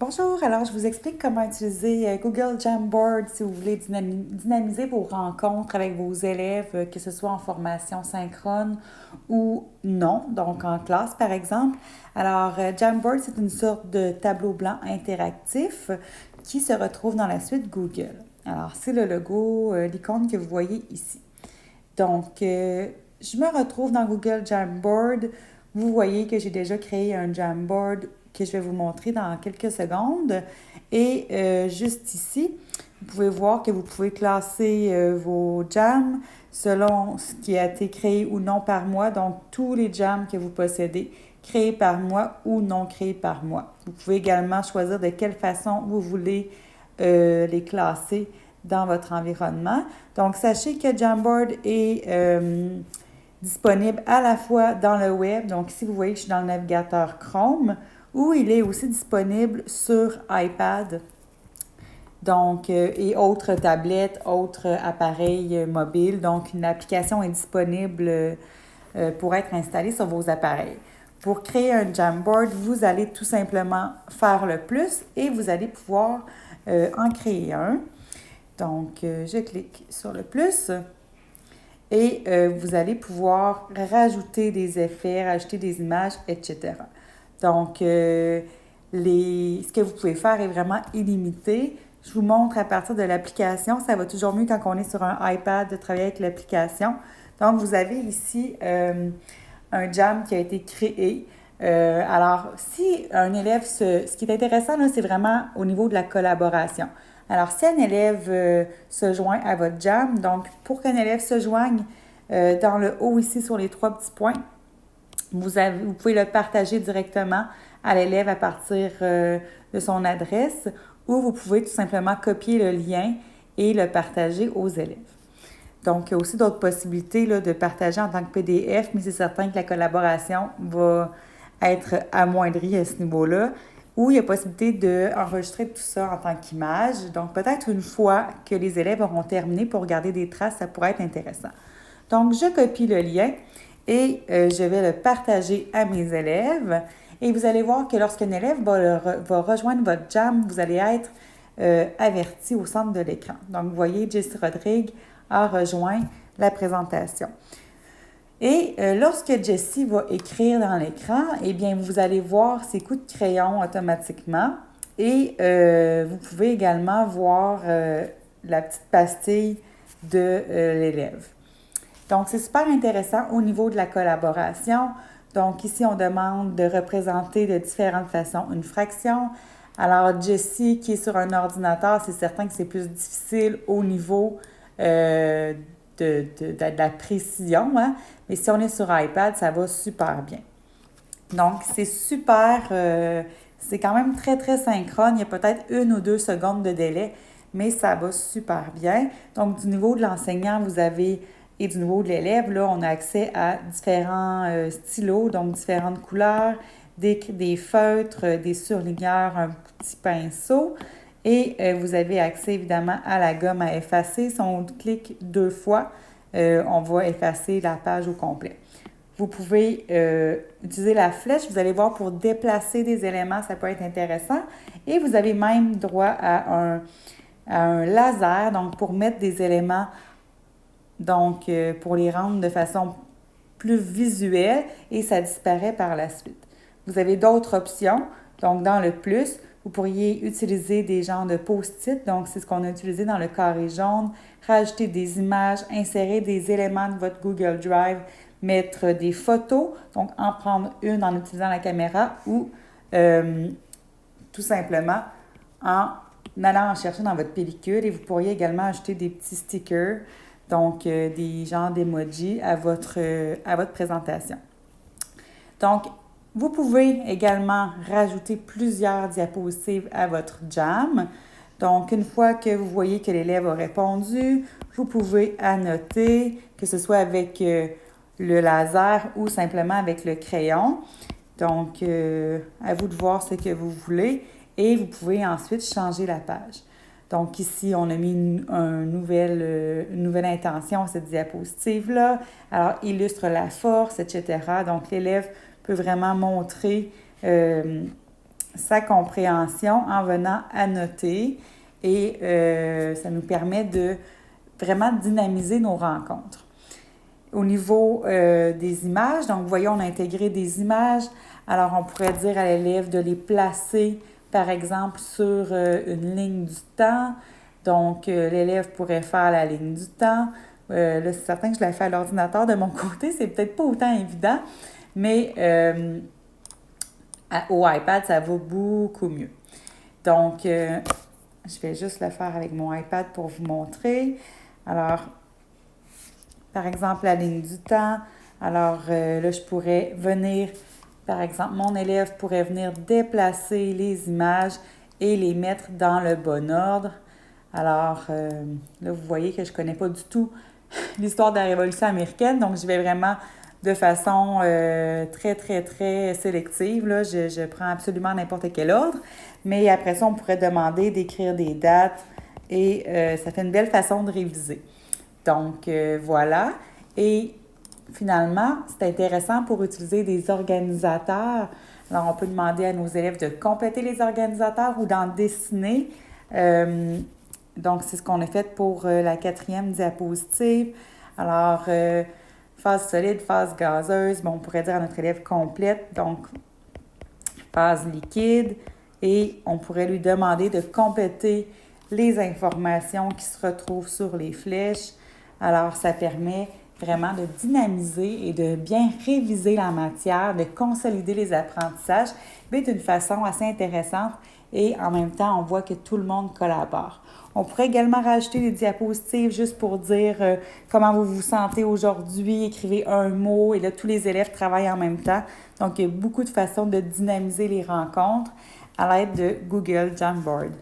Bonjour, alors je vous explique comment utiliser Google Jamboard si vous voulez dynamiser vos rencontres avec vos élèves, que ce soit en formation synchrone ou non, donc en classe par exemple. Alors, Jamboard, c'est une sorte de tableau blanc interactif qui se retrouve dans la suite Google. Alors, c'est le logo, l'icône que vous voyez ici. Donc, je me retrouve dans Google Jamboard. Vous voyez que j'ai déjà créé un Jamboard que je vais vous montrer dans quelques secondes. Et juste ici, vous pouvez voir que vous pouvez classer vos jams selon ce qui a été créé ou non par moi. Donc, tous les jams que vous possédez, créés par moi ou non créés par moi. Vous pouvez également choisir de quelle façon vous voulez les classer dans votre environnement. Donc, sachez que Jamboard est disponible à la fois dans le web, donc ici vous voyez que je suis dans le navigateur Chrome, ou il est aussi disponible sur iPad, donc, et autres tablettes, autres appareils mobiles. Donc, une application est disponible pour être installée sur vos appareils. Pour créer un Jamboard, vous allez tout simplement faire le plus et vous allez pouvoir en créer un. Donc, je clique sur le plus et vous allez pouvoir rajouter des effets, rajouter des images, etc. Donc, ce que vous pouvez faire est vraiment illimité. Je vous montre à partir de l'application. Ça va toujours mieux quand on est sur un iPad de travailler avec l'application. Donc, vous avez ici un jam qui a été créé. Alors, si un élève ce qui est intéressant, là, c'est vraiment au niveau de la collaboration. Alors, si un élève se joint à votre jam, donc pour qu'un élève se joigne, dans le haut ici sur les trois petits points, vous pouvez le partager directement à l'élève à partir de son adresse ou vous pouvez tout simplement copier le lien et le partager aux élèves. Donc, il y a aussi d'autres possibilités là, de partager en tant que PDF, mais c'est certain que la collaboration va être amoindrie à ce niveau-là. Ou il y a possibilité d'enregistrer tout ça en tant qu'image. Donc, peut-être une fois que les élèves auront terminé pour garder des traces, ça pourrait être intéressant. Donc, je copie le lien et je vais le partager à mes élèves. Et vous allez voir que lorsqu'un élève va rejoindre votre jam, vous allez être averti au centre de l'écran. Donc, vous voyez, Jessie Rodrigue a rejoint la présentation. Et lorsque Jessie va écrire dans l'écran, eh bien, vous allez voir ses coups de crayon automatiquement. Et vous pouvez également voir la petite pastille de l'élève. Donc, c'est super intéressant au niveau de la collaboration. Donc, ici, on demande de représenter de différentes façons une fraction. Alors, Jessie, qui est sur un ordinateur, c'est certain que c'est plus difficile au niveau de la précision, hein? Mais si on est sur iPad, ça va super bien. Donc, c'est super, c'est quand même très, très synchrone. Il y a peut-être 1 ou 2 secondes de délai, mais ça va super bien. Donc, du niveau de l'enseignant, vous avez, et du niveau de l'élève, là, on a accès à différents stylos, donc différentes couleurs, des feutres, des surligneurs, un petit pinceau. Et vous avez accès évidemment à la gomme à effacer. Si on clique 2 fois, on va effacer la page au complet. Vous pouvez utiliser la flèche, vous allez voir pour déplacer des éléments, ça peut être intéressant. Et vous avez même droit à un laser, donc pour mettre des éléments, donc pour les rendre de façon plus visuelle et ça disparaît par la suite. Vous avez d'autres options, donc dans le plus, vous pourriez utiliser des genres de post-it, donc c'est ce qu'on a utilisé dans le carré jaune, rajouter des images, insérer des éléments de votre Google Drive, mettre des photos, donc en prendre une en utilisant la caméra ou tout simplement en allant en chercher dans votre pellicule et vous pourriez également ajouter des petits stickers, donc des genres d'emojis à votre présentation. Donc, vous pouvez également rajouter plusieurs diapositives à votre jam. Donc, une fois que vous voyez que l'élève a répondu, vous pouvez annoter, que ce soit avec le laser ou simplement avec le crayon. Donc, à vous de voir ce que vous voulez et vous pouvez ensuite changer la page. Donc, ici, on a mis une nouvelle intention à cette diapositive-là. Alors, illustre la force, etc. Donc, l'élève peut vraiment montrer sa compréhension en venant annoter et ça nous permet de vraiment dynamiser nos rencontres. Au niveau des images, donc vous voyez, on a intégré des images. Alors, on pourrait dire à l'élève de les placer, par exemple, sur une ligne du temps. Donc, l'élève pourrait faire la ligne du temps. Là, c'est certain que je l'ai fait à l'ordinateur de mon côté, c'est peut-être pas autant évident, mais au iPad, ça va beaucoup mieux. Donc, je vais juste le faire avec mon iPad pour vous montrer. Alors, par exemple, la ligne du temps. Alors, là, je pourrais venir, par exemple, mon élève pourrait venir déplacer les images et les mettre dans le bon ordre. Alors, là, vous voyez que je ne connais pas du tout l'histoire de la Révolution américaine, donc je vais vraiment de façon très, très, très sélective. Là. Je prends absolument n'importe quel ordre, mais après ça, on pourrait demander d'écrire des dates et ça fait une belle façon de réviser. Donc, voilà. Et finalement, c'est intéressant pour utiliser des organisateurs. Alors, on peut demander à nos élèves de compléter les organisateurs ou d'en dessiner. Donc, c'est ce qu'on a fait pour la 4e diapositive. Alors, phase solide, phase gazeuse, bon, on pourrait dire à notre élève complète, donc phase liquide, et on pourrait lui demander de compléter les informations qui se retrouvent sur les flèches. Alors, ça permet vraiment de dynamiser et de bien réviser la matière, de consolider les apprentissages, mais d'une façon assez intéressante et en même temps, on voit que tout le monde collabore. On pourrait également rajouter des diapositives juste pour dire comment vous vous sentez aujourd'hui, écrivez un mot et là, tous les élèves travaillent en même temps. Donc, il y a beaucoup de façons de dynamiser les rencontres à l'aide de Google Jamboard.